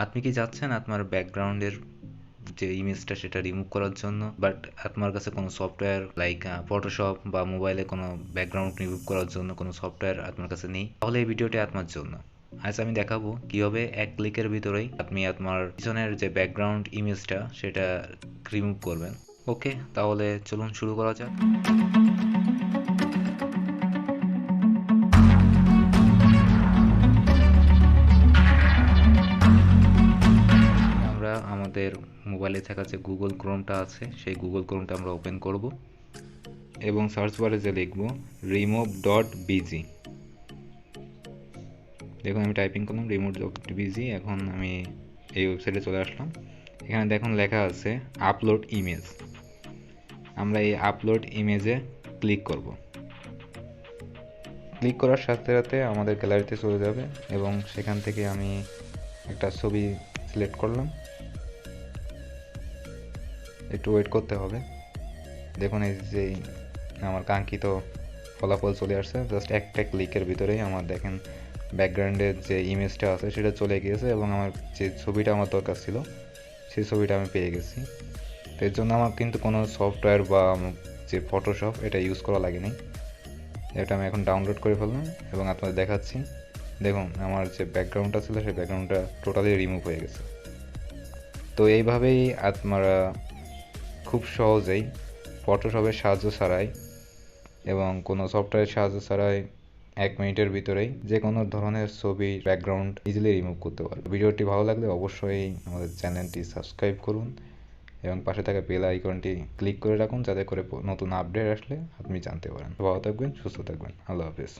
আপনি কি চাচ্ছেন আপনার ব্যাকগ্রাউন্ডের যে ইমেজটা সেটা রিমুভ করার জন্য, বাট আপনার কাছে কোনো সফটওয়্যার লাইক ফটোশপ বা মোবাইলে কোনো ব্যাকগ্রাউন্ড রিমুভ করার জন্য কোনো সফটওয়্যার আপনার কাছে নেই? তাহলে এই ভিডিওটি আপনার জন্য। আজ আমি দেখাবো কিভাবে এক ক্লিকের ভিতরেই আপনি আপনার পিছনের যে ব্যাকগ্রাউন্ড ইমেজটা সেটা রিমুভ করবেন। ওকে, তাহলে চলুন শুরু করা যাক। আমরা আমাদের মোবাইলে থাকা যে গুগল ক্রোমটা আছে সেই গুগল ক্রোমটা আমরা ওপেন করব এবং সার্চ বারে যে লিখব remove.bg। দেখুন আমি টাইপিং করলাম remove.bg। এখন আমি এই ওয়েবসাইটে চলে আসলাম। এখানে দেখুন লেখা আছে আপলোড ইমেজ। আমরা এই আপলোড ইমেজে ক্লিক করব। ক্লিক করার সাথে সাথে আমাদের গ্যালারিতে চলে যাবে এবং সেখান থেকে আমি একটা ছবি সিলেক্ট করলাম। একটু ওয়েট করতে হবে। দেখুন এই যে আমার কাঙ্ক্ষিত ফলাফল চলে আসছে। জাস্ট একটা ক্লিকের ভিতরেই আমার দেখেন ব্যাকগ্রাউন্ডের যে ইমেজটা আছে সেটা চলে গিয়েছে এবং আমার যে ছবিটা আমার দরকার ছিল সেই ছবিটা আমি পেয়ে গেছি। তো এর জন্য আমার কিন্তু কোনো সফটওয়্যার বা যে ফটোশপ এটা ইউজ করা লাগেনি। এটা আমি এখন ডাউনলোড করে ফেললাম এবং আপনাদের দেখাচ্ছি। দেখুন আমার যে ব্যাকগ্রাউন্ডটা ছিল সেই ব্যাকগ্রাউন্ডটা টোটালি রিমুভ হয়ে গেছে। তো এইভাবেই আপনারা খুব সহজেই ফটোশপের সাহায্য ছাড়াই এবং কোনো সফটওয়্যারের সাহায্য ছাড়াই 1 মিনিটের ভিতরেই যে কোনো ধরনের ছবি ব্যাকগ্রাউন্ড ইজিলি রিমুভ করতে পারবেন। ভিডিওটি ভালো লাগলে অবশ্যই আমাদের চ্যানেলটি সাবস্ক্রাইব করুন এবং পাশে থাকা বেল আইকনটি ক্লিক করে রাখুন যাতে করে নতুন আপডেট আসলে আপনি জানতে পারেন। ভালো থাকবেন, সুস্থ থাকবেন। আল্লাহ হাফেজ।